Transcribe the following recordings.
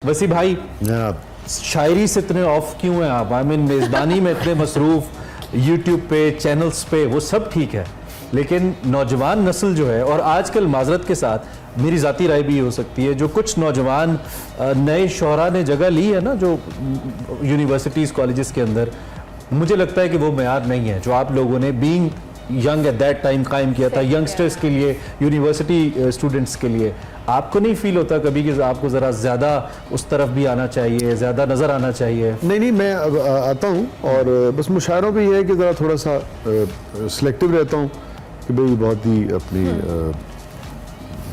वसी भाई, शायरी से इतने ऑफ क्यों हैं आप? आई मीन मेज़बानी में इतने मसरूफ, यूट्यूब पे, चैनल्स पे, वो सब ठीक है, लेकिन नौजवान नस्ल जो है, और आजकल माजरत के साथ मेरी ज़ाती राय भी हो सकती है, जो कुछ नौजवान नए शोहरा ने जगह ली है ना, जो यूनिवर्सिटीज़ कॉलेजेस के अंदर, मुझे लगता है कि वो मेयार नहीं है जो आप लोगों ने being young at that time कायम किया था, यंगस्टर्स के लिए, यूनिवर्सिटी स्टूडेंट्स के लिए। आपको नहीं फील होता कभी कि आपको ज़रा ज़्यादा उस तरफ भी आना चाहिए, ज़्यादा नज़र आना चाहिए? नहीं, मैं आता हूँ और बस मुशायरों पे ये है कि ज़रा थोड़ा सा सिलेक्टिव रहता हूँ कि भाई बहुत ही अपनी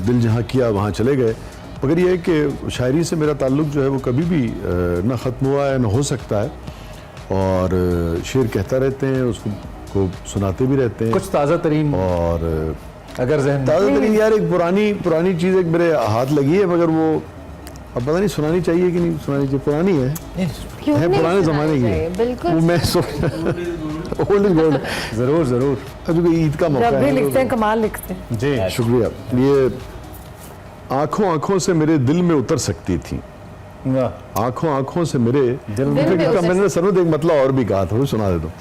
दिल जहाँ किया वहाँ चले गए। मगर ये है कि शायरी से मेरा ताल्लुक़ जो है वो कभी भी ना ख़त्म हुआ है, ना हो सकता है, और शेर कहता रहते हैं, उसको सुनाते भी रहते हैं। कुछ ताज़ा तरीन और अगर ताज़ा तरीन यार, एक पुरानी चीज़ एक मेरे हाथ लगी है, मगर वो अब पता नहीं सुनानी चाहिए कि नहीं सुनानी चाहिए। पुरानी है पुराने ज़माने की है, बिल्कुल। मैं ओल्ड इज गोल्ड। ज़रूर अभी ईद का मौका है, लिखते हैं, कमाल लिखते हैं जी, शुक्रिया। ये आंखों से मेरे दिल में उतर सकती थी, आंखों से मेरे दिल में। मैंने सर में एक मतलब और भी कहा था, वो सुना दे दो।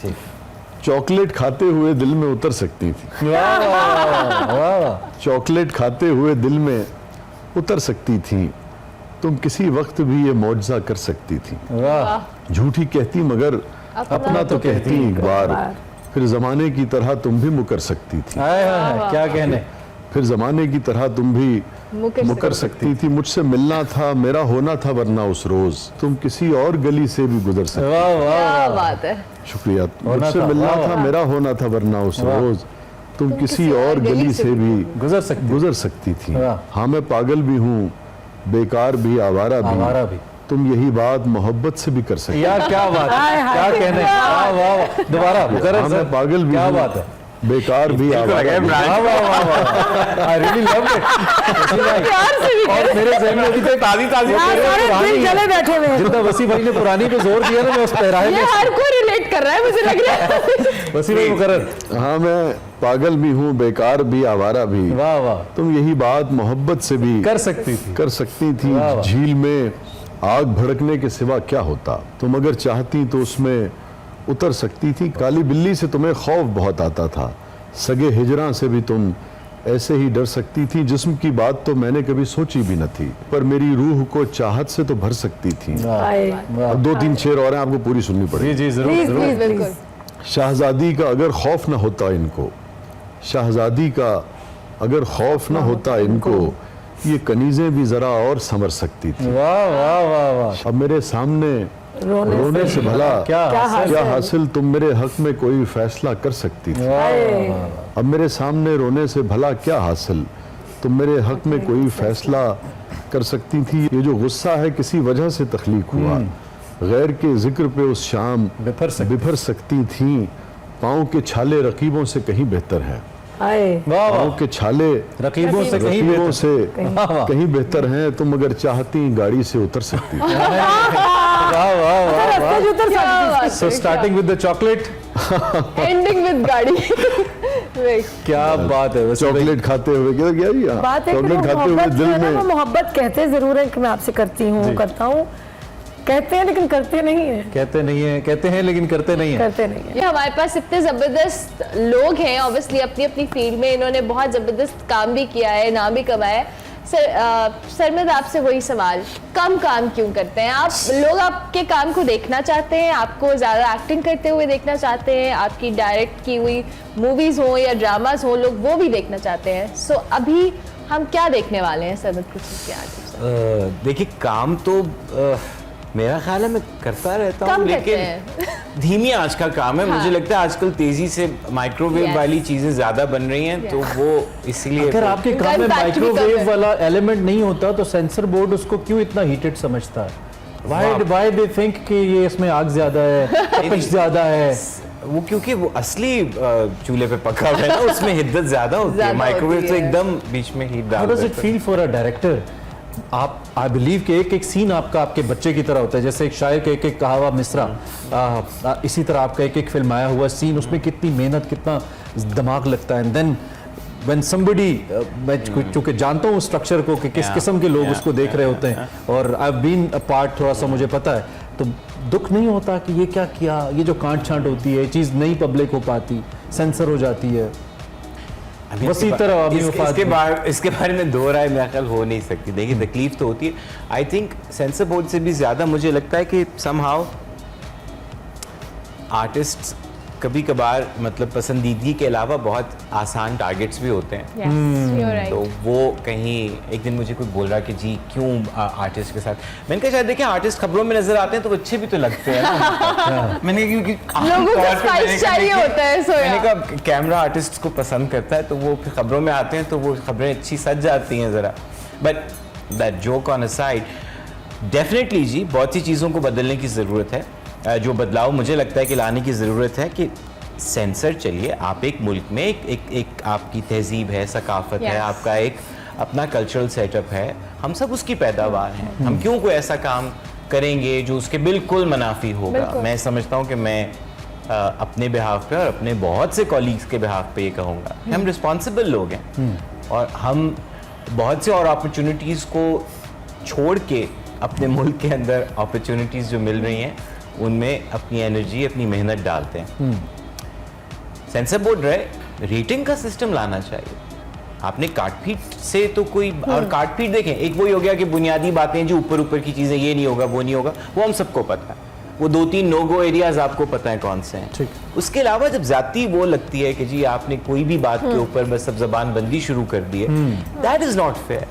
चॉकलेट खाते हुए दिल में उतर सकती थी, चॉकलेट खाते हुए दिल में उतर सकती थी, तुम किसी वक्त भी ये मौजज़ा कर सकती थी। झूठी कहती मगर अपना तो कहती एक बार, फिर जमाने की तरह तुम भी मुकर सकती थी। क्या कहने, फिर जमाने की तरह तुम भी मुकर सकती थी। मुझसे मिलना था, मेरा होना था, वरना उस रोज तुम किसी और गली से भी गुजर सकती। क्या बात है, शुक्रिया। मुझसे मिलना था, मेरा होना था, वरना उस रोज तुम किसी और गली से भी गुजर सकती थी। हाँ, मैं पागल भी हूँ, बेकार भी, आवारा भी, तुम यही बात मोहब्बत से भी कर सकते। यार क्या बात है, क्या कहने, दोबारा। मैं पागल भी हूँ, बात है, बेकार भी, आवारा भी। I really loved it। और मेरे ज़हन में भी तो ताज़ी चले बैठे हुए। जितना वसी भाई ने पुरानी पे जोर दिया ना, मैं उस पैराहे में हर कोई रिलेट कर रहा है, मुझे लग रहा है। वसी भाई मुकर्रर। हाँ, मैं पागल भी हूँ, बेकार भी, आवारा भी, वाह वाह, तुम यही बात मोहब्बत से भी कर सकती थी। झील में आग भड़कने के सिवा क्या होता, तुम अगर चाहती तो उसमें उतर सकती थी। काली बिल्ली से तुम्हें खौफ बहुत आता था, सगे हिजरा से भी तुम ऐसे ही डर सकती थी। जिस्म की बात तो मैंने कभी सोची भी न थी, पर मेरी रूह को चाहत से तो भर सकती थी। अब 2-3 शेर और हैं, आपको पूरी सुननी पड़ेगी। जी जरूर। शहजादी का अगर खौफ न होता इनको, शहजादी का अगर खौफ न होता इनको, ये कनीजें भी जरा और संवर सकती थी। वाह वाह वाह वाह। अब मेरे सामने रोने से भला क्या हासिल, तुम मेरे हक में कोई फैसला कर सकती थी। अब मेरे सामने रोने से भला क्या हासिल, तुम मेरे हक में कोई फैसला कर सकती थी। ये जो गुस्सा है किसी वजह से तख्लीक हुआ, गैर के जिक्र पे उस शाम बिफर सकती थी। पाँव के छाले रकीबों से कहीं बेहतर है, पाँव के छाले रकीबों से कहीं बेहतर हैं। तुम अगर चाहती गाड़ी से उतर सकती थी। So starting with the chocolate, ending with गाड़ी। क्या बात है। चॉकलेट खाते हुए क्या बात है, चॉकलेट खाते हुए दिल में मोहब्बत कहते जरूर है कि मैं आपसे करती हूँ, करता हूँ, कहते हैं लेकिन करते नहीं है, कहते हैं लेकिन करते नहीं है। ये हमारे पास इतने जबरदस्त लोग हैं, ऑब्वियसली अपनी अपनी फील्ड में इन्होंने बहुत जबरदस्त काम भी किया है, नाम भी कमाया है। सरमद, आपसे वही सवाल, कम काम क्यों करते हैं आप लोग? आपके काम को देखना चाहते हैं, आपको ज़्यादा एक्टिंग करते हुए देखना चाहते हैं, आपकी डायरेक्ट की हुई मूवीज़ हो या ड्रामाज हो, लोग वो भी देखना चाहते हैं। सो अभी हम क्या देखने वाले हैं सरमद कुछ के आगे? देखिए, काम तो मेरा ख्याल है मैं करता रहता हूँ, लेकिन धीमी आंच का काम है। मुझे लगता है आजकल तेजी से माइक्रोवेव वाली चीजें ज्यादा बन रही हैं, तो वो इसीलिए। अगर आपके काम में माइक्रोवेव वाला एलिमेंट नहीं होता तो सेंसर बोर्ड उसको क्यों इतना हीटेड समझता है? Why they think कि ये इसमें आग ज्यादा है, तपिश ज्यादा है? वो क्योंकि वो असली चूल्हे पे पका हुआ है ना, उसमें हिद्दत ज्यादा होती है। माइक्रोवेव तो एकदम बीच में हीट डाल देता है। How does it feel for a director? आप आई बिलीव कि एक एक सीन आपका आपके बच्चे की तरह होता है, जैसे एक शायर के एक कहावा मिसरा, इसी तरह आपका एक एक फिल्माया हुआ सीन, उसमें कितनी मेहनत, कितना दिमाग लगता है, एंड देन व्हेन समबडी, मैं चूंकि जानता हूँ स्ट्रक्चर को कि किस किस्म के लोग उसको देख रहे होते हैं और I have been a part, थोड़ा सा मुझे पता है, तो दुख नहीं होता कि ये क्या किया, ये जो कांट छांट होती है, चीज़ नहीं पब्लिक हो पाती, सेंसर हो जाती है। वसी तरह इसके बारे में दो राय मेरा ख्याल हो नहीं सकती। देखिए तकलीफ तो होती है। आई थिंक सेंसर बोर्ड से भी ज़्यादा मुझे लगता है कि समहाउ आर्टिस्ट कभी कभार मतलब पसंदीदगी के अलावा बहुत आसान टारगेट्स भी होते हैं। Yes, you're right. तो वो कहीं एक दिन मुझे कोई बोल रहा कि जी क्यों आर्टिस्ट के साथ, मैंने कहा शायद देखिए आर्टिस्ट खबरों में नजर आते हैं तो अच्छे भी तो लगते हैं ना। मैंने कहा क्योंकि लोगों को स्पाइस चाहिए होता है, सो मैंने कहा कैमरा आर्टिस्ट को पसंद करता है तो वो फिर खबरों में आते हैं तो वो खबरें अच्छी सज जाती हैं ज़रा। But that joke on a side, definitely जी बहुत सी चीज़ों को बदलने की ज़रूरत है। जो बदलाव मुझे लगता है कि लाने की ज़रूरत है कि सेंसर, चलिए आप एक मुल्क में एक आपकी तहजीब है, सकाफत है, आपका एक अपना कल्चरल सेटअप है, हम सब उसकी पैदावार हैं। हम क्यों कोई ऐसा काम करेंगे जो उसके बिल्कुल मुनाफी होगा। मैं समझता हूँ कि मैं अपने बिहाफ पे और अपने बहुत से कॉलीग्स के बिहाफ पे ये कहूँगा कि हम रिस्पॉन्सिबल लोग हैं और हम बहुत से और अपॉर्चुनिटीज़ को छोड़ के अपने मुल्क के अंदर अपॉर्चुनिटीज़ जो मिल रही हैं उनमें अपनी एनर्जी, अपनी मेहनत डालते हैं। सेंसर बोर्ड रहे, रेटिंग का सिस्टम लाना चाहिए। आपने काटपीट से तो कोई, और काटपीट देखें, एक वही हो गया कि बुनियादी बातें जो ऊपर ऊपर की चीज़ें, ये नहीं होगा वो नहीं होगा, वो हम सबको पता है, वो 2-3 नो गो एरियाज आपको पता है कौन से हैं। उसके अलावा जब जाती वो लगती है कि जी आपने कोई भी बात के ऊपर बस अब जबान बंदी शुरू कर दी है, दैट इज नॉट फेयर।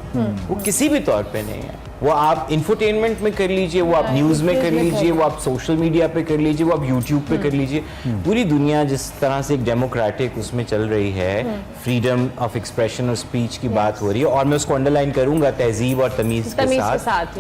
वो किसी भी तौर पे नहीं है। वो आप इंफोटेनमेंट में कर लीजिए, वो आप न्यूज़ में कर लीजिए, वो आप सोशल मीडिया पे कर लीजिए, वो आप यूट्यूब पे कर लीजिए। पूरी दुनिया जिस तरह से एक डेमोक्रेटिक उसमें चल रही है, फ्रीडम ऑफ एक्सप्रेशन और स्पीच की बात हो रही है, और मैं उसको अंडरलाइन करूंगा तहजीब और तमीज़ के साथ।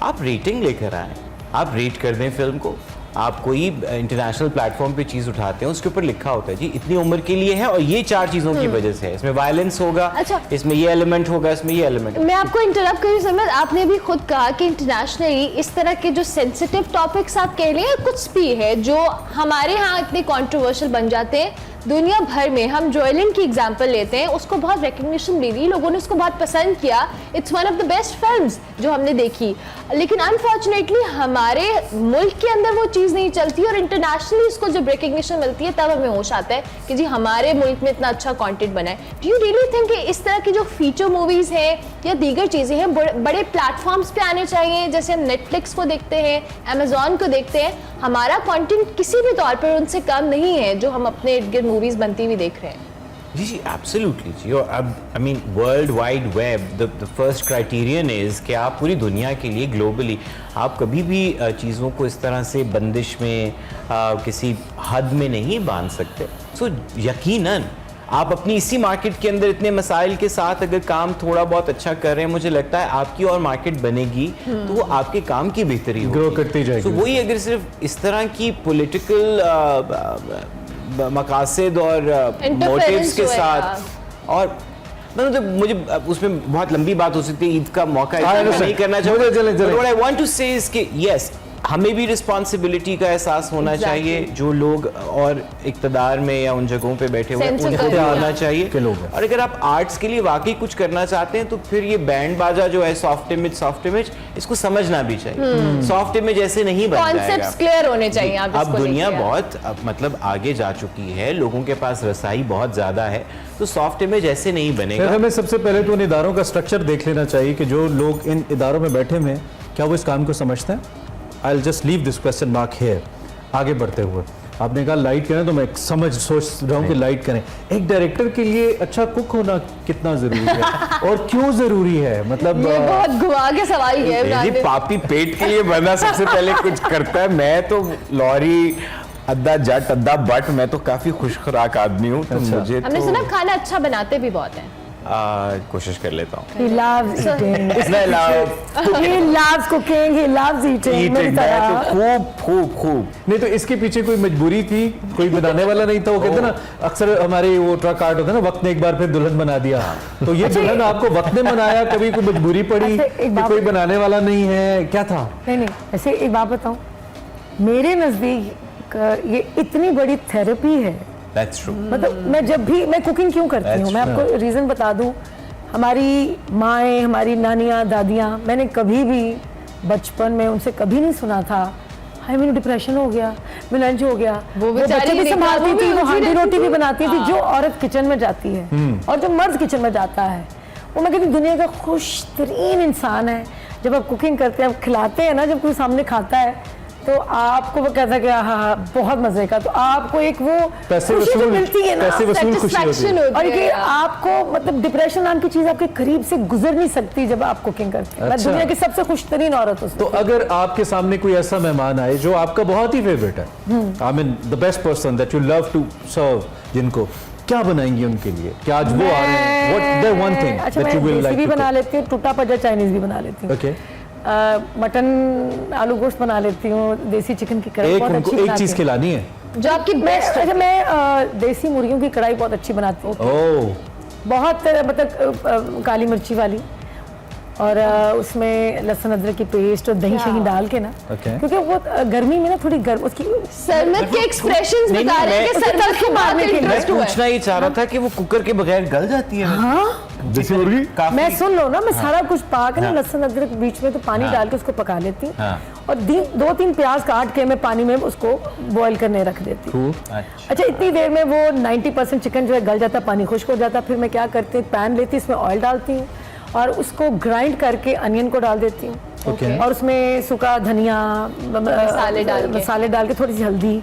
आप रेटिंग लेकर आए, आप रेट कर दें फिल्म को। आप कोई इंटरनेशनल प्लेटफॉर्म पे चीज़ उठाते हैं, उसके ऊपर लिखा होता है जी इतनी उम्र के लिए है और ये 4 चीज़ों की वजह से है, इसमें वायलेंस होगा, अच्छा, इसमें ये एलिमेंट होगा, इसमें ये एलिमेंट। मैं आपको इंटरप्ट करूँ समझ, आपने भी खुद कहा कि इंटरनेशनली इस तरह के जो सेंसिटिव टॉपिक्स आप कह रहे हैं, कुछ भी है जो हमारे यहाँ इतने कंट्रोवर्शियल बन जाते हैं, दुनिया भर में हम जोएलिन की एग्जांपल लेते हैं, उसको बहुत रिकग्निशन मिली, लोगों ने उसको बहुत पसंद किया, it's one of the best films जो हमने देखी। लेकिन अनफॉर्चुनेटली हमारे मुल्क के अंदर वो चीज़ नहीं चलती और इंटरनेशनली उसको जब रिकग्निशन मिलती है तब हमें होश आता है कि जी हमारे मुल्क में इतना अच्छा कंटेंट बना है। डू यू रियली थिंक कि इस तरह की जो फीचर मूवीज़ हैं या दीगर चीज़ें हैं बड़े प्लेटफॉर्म्स पे आने चाहिए, जैसे हम नेटफ्लिक्स को देखते हैं, अमेजॉन को देखते हैं, हमारा कंटेंट किसी भी तौर पर उनसे कम नहीं है जो हम अपने इर्द गिर्द मूवीज़ बनती हुई देख रहे हैं? जी जी एब्सोल्युटली जी। और अब I mean world wide web, the first criterion is कि आप पूरी दुनिया के लिए ग्लोबली आप कभी भी चीज़ों को इस तरह से बंदिश में किसी हद में नहीं बांध सकते। सो यकीनन आप अपनी इसी मार्केट के अंदर इतने मसाइल के साथ अगर काम थोड़ा बहुत अच्छा कर रहे हैं, मुझे लगता है आपकी और मार्केट बनेगी तो वो आपके काम की बेहतरी होगी, ग्रो करती जाएगी। तो वही अगर सिर्फ इस तरह की पॉलिटिकल मकासद और मोटिव्स के साथ, और मतलब मुझे उसमें बहुत लंबी बात हो सकती है, ईद का मौका है, नहीं करना चाहूँगा। व्हाट आई वांट टू से इज कि यस, हमें भी रिस्पॉन्सिबिलिटी का एहसास होना चाहिए, जो लोग और इक़्तिदार में या उन जगहों पे बैठे हुए हैं उनको होना चाहिए। और अगर आप आर्ट्स के लिए वाकई कुछ करना चाहते हैं तो फिर ये बैंड बाजा जो है सॉफ्ट इमेज इसको समझना भी चाहिए। सॉफ्ट इमेज ऐसे नहीं बन जाएगा, कॉन्सेप्ट्स क्लियर होने चाहिए। अब दुनिया बहुत मतलब आगे जा चुकी है, लोगों के पास रसाई बहुत ज़्यादा है, तो सॉफ्ट इमेज ऐसे नहीं बनेगा। हमें सबसे पहले तो उन इदारों का स्ट्रक्चर देख लेना चाहिए कि जो लोग इन इदारों में बैठे हुए हैं क्या वो इस काम को समझते हैं। I'll just leave this question mark here। आगे बढ़ते हुए आपने कहा लाइट करें, तो मैं सोच रहा हूँ कि लाइट करें। एक डायरेक्टर के लिए अच्छा कुक होना कितना जरूरी है और क्यों जरूरी है? मतलब ये बहुत घुमा के सवाल है। पापी पेट के लिए बंदा सबसे पहले कुछ करता है। मैं तो लॉरी अद्दा जट अद्दा बट, मैं तो काफी खुशखुराक आदमी हूँ, तो मुझे हमने सुना खाना अच्छा बनाते भी बहुत हैं। कोशिश कर लेता हूँ। He loves eating. He loves cooking. He loves eating. तो खूब। नहीं तो इसके पीछे कोई मजबूरी थी, कोई बनाने वाला नहीं था। वो कहते ना अक्सर हमारे वो ट्रक आर्ट होता है ना, वक्त ने एक बार फिर दुल्हन बना दिया, तो ये दुल्हन आपको वक्त ने बनाया, कभी कोई मजबूरी पड़ी कि कोई बनाने वाला नहीं है, क्या था? नहीं, ऐसे एक बात बताऊं, मेरे नजदीक ये इतनी बड़ी थेरेपी है दैट्स ट्रू। मतलब मैं जब भी मैं कुकिंग क्यों करती हूँ, मैं आपको रीज़न बता दूँ। हमारी माएँ, हमारी नानियाँ, दादियाँ, मैंने कभी भी बचपन में उनसे कभी नहीं सुना था हाय मैंने डिप्रेशन हो गया, मैं लंच हो गया। वो बच्चे भी संभालती थी, वो हांडी रोटी भी बनाती थी। जो औरत किचन में जाती है और जो मर्द किचन में जाता है, वो मैं कहती हूँ दुनिया का खुश तरीन इंसान है। जब आप कुकिंग करते हैं, आप खिलाते हैं ना, जब कोई सामने खाता है तो आपको वो कहता है कि हाँ बहुत मजे का, तो आपको एक वो पैसे खुशी जो वसूल मिलती है ना, पैसे वसूल खुशी होती है। और ये आपको मतलब डिप्रेशन नाम की चीज आपके करीब से गुजर नहीं सकती जब आप कुकिंग करते हैं। मैं अच्छा। दुनिया की सबसे खुश तरीन औरत हूँ। तो अगर आपके सामने कोई ऐसा मेहमान आए जो आपका बहुत ही फेवरेट है, I mean the best person that you love to serve, जिनको क्या बनाएंगी उनके लिए? क्या आज वो आ रहे हैं? व्हाट द वन थिंग अच्छा, दैट यू मैं विल देसी लाइक भी टू बना लेती हूँ, टूटा पजा चाइनीज भी बना लेती हूँ। ओके, मटन आलू गोश्त बना लेती हूँ, देसी चिकन की कढ़ाई एक बहुत अच्छी उनको एक बनाती चीज हूँ। खिलानी है। जो आपकी मैं बेस्ट अच्छा मैं देसी मुर्गियों की कढ़ाई बहुत अच्छी बनाती हूँ, ओह, बहुत मतलब काली मिर्ची वाली, और उसमें लहसुन अदरक की पेस्ट और दही शही डाल के ना, Okay. क्योंकि वो गर्मी में ना थोड़ी गर्म उसकी सरमद के एक्सप्रेशंस नहीं, बता रहे हैं कि मैं- सरमद को मारने की मैं इंटरेस्ट हुआ है। पूछना ही चाह रहा था कि वो कुकर के बगैर गल जाती है? हाँ देसी मुर्गी काफी मैं सुन लो ना, मैं सारा कुछ पाक ना, लहसुन अदरक बीच में तो पानी हाँ। डाल के उसको पका लेती हूँ, हाँ। और 2-3 प्याज काट के मैं पानी में उसको बॉईल करने रख देती हूँ। अच्छा, इतनी देर में वो 90% चिकन जो है गल जाता, पानी खुश्क हो जाता। फिर मैं क्या करती हूँ, पैन लेती हूँ, इसमें ऑयल डालती हूँ और उसको ग्राइंड करके अनियन को डाल देती हूँ। Okay. और उसमें सूखा धनिया, मसाले डाल के थोड़ी सी हल्दी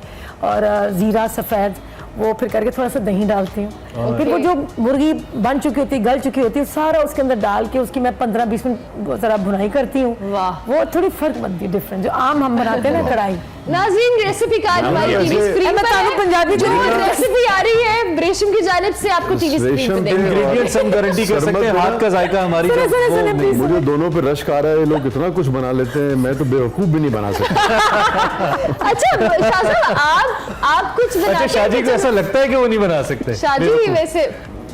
और जीरा सफ़ेद, वो फिर करके थोड़ा सा दही डालती हूँ। फिर वो जो मुर्गी बन चुकी होती है, गल चुकी होती है, सारा उसके अंदर डाल के उसकी मैं 15-20 मिनट जरा भुनाई करती हूँ। वाह। वो थोड़ी फर्क बनती है, डिफरेंट जो आम हम बनाते हैं ना कढ़ाई। नाज़रीन, रेसिपी कार्ड हमारी टीवी स्क्रीन मैं पर तानू है। पंजाबी जो जो रेसिपी आ रही है रेशम की जानिब से, आपको टीवी स्क्रीन रेशम पे के देखने को इंग्रेडिएंट्स हम गारंटी कर सकते हैं, हाथ का जायका हमारी सुने, जो सुने, वो सुने, नहीं। please। मुझे दोनों पे रश्क आ रहा है। ये लोग इतना कुछ बना लेते हैं, मैं तो बेवकूफ भी नहीं बना सकता। अच्छा शाह साहब, आप कुछ बनाते अच्छा, हैं शाजी को kitchen- ऐसा लगता है कि वो नहीं बना सकते? शाजी ही वैसे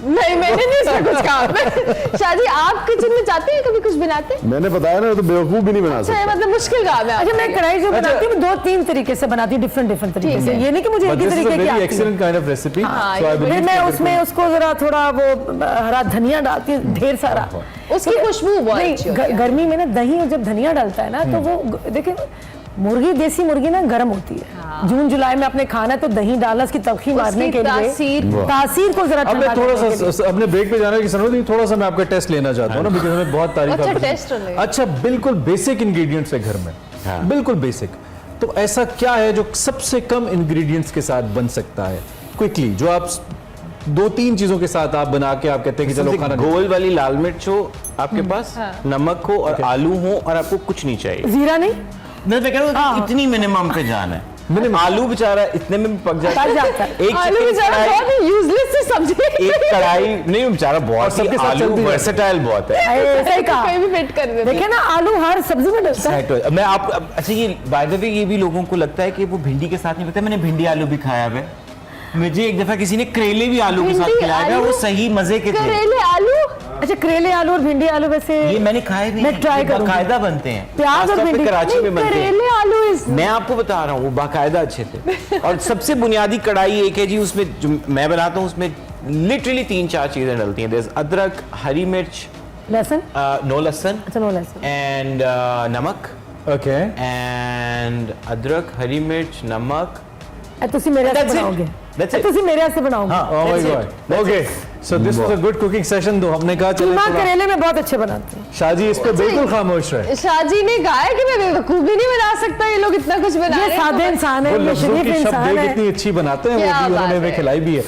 नहीं, मैंने नहीं इसमें कुछ कहा। शाजी, आप किचन में जाते हैं, कभी कुछ बनाते हैं? मैंने बताया ना, तो बेवकूफ भी नहीं बना अच्छा, सकता। मतलब मुश्किल काम है। अच्छा, मैं कढ़ाई जो बनाती हूँ 2-3 तरीके से बनाती हूँ, डिफरेंट तरीके से। ये नहीं कि मुझे एक ही तरीके की आती है। Excellent kind of recipe. हाँ, सो आई फिर मैं उसमें उसको जरा थोड़ा वो हरा धनिया डालती हूँ, ढेर सारा। उसकी खुशबू बहुत अच्छी होती है। गर्मी में ना दही और जब धनिया डालता है ना, तो वो देखिए मुर्गी, देसी मुर्गी ना गर्म होती है। जून जुलाई में आपने खाना है तो दही डालना उसकी तलखी मारने के लिए, तासीर को जरा अब मैं ठंडा थोड़ा करने के लिए। सा अपने ब्रेक पे जाने की जरूरत नहीं, थोड़ा सा मैं आपका टेस्ट लेना चाहता हूँ ना, बिकॉज़ हमें बहुत तारीफ अच्छा, आपने की। टेस्ट लेंगे। अच्छा, बिल्कुल बेसिक इंग्रेडिएंट्स है घर में, बिल्कुल बेसिक। तो ऐसा क्या है जो सबसे कम इंग्रेडिएंट्स के साथ बन सकता है क्विकली, जो आप 2-3 चीजों के साथ आप बना के आप कहते हैं कि चलो खाना गोल वाली लाल मिर्च हो आपके पास, नमक हो और आलू हो, और आपको कुछ नहीं चाहिए। जीरा नहीं मैं कह रहा हूँ कि इतनी मिनिमम पे जाना है। आलू बेचारा इतने में भी पक जाता पक है। जाता है। एक आलू chicken बेचारा कढ़ाई- बहुत ही यूजलेस सी सब्जी एक कढ़ाई नहीं बेचारा बहुत सबके ही साथ आलू चलती है। वर्सेटाइल बहुत है। ऐसा ही कहा। कहीं भी फिट कर देते देखिए ना, आलू हर सब्जी में डलता है। Exactly. मैं आप अच्छा, ये बाय द वे ये भी लोगों को लगता है कि वो भिंडी के साथ नहीं लगता। मैंने भिंडी आलू भी खाया है। मुझे एक दफा किसी ने करेले भी आलू के साथ भिंडी खिलाया था, आलू? वो सही मजे के थे। करेले आलू। अच्छा, करेले आलू और भिंडी आलू वैसे ये मैंने खाए भी मैं नहीं, try ये करूंगी। बाकायदा बनते हैं। प्याज और खासतौर पे भिंडी- कराची में बनते हैं। करेले आलू इज मैं आपको बता रहा हूँ वो बाकायदा अच्छे थे। और सबसे बुनियादी कढ़ाई एक है जी, उसमें जो मैं बनाता हूँ उसमें लिटरली 3-4 चीजें डलती हैं। There's अदरक, हरी मिर्च, लहसुन। नो लहसन, अच्छा, नो लहसुन। एंड नमक, ओके। एंड अदरक, हरी मिर्च, नमक। तुसी मेरे हाथ से That's it. बनाओगे? That's it. तुसी मेरे हाथ से बनाओगे? Oh my God. Okay. So this was a good cooking session. तो हमने कहा चले कीमा थोड़ा- करेले में बहुत अच्छे बनाती हूँ। शाजी इस पे बिल्कुल खामोश रहे। शाहजी ने कहा है कि मैं बेवकूफ भी नहीं बना सकता, ये लोग इतना कुछ बना ये रहे हैं। सादे इंसान है, वो ये लफ्जों शरीफ की इंसान शब्द है। इतनी अच्छी बनाते हैं, वो क्या भी बात उन्होंने हमें है। खिलाई भी है।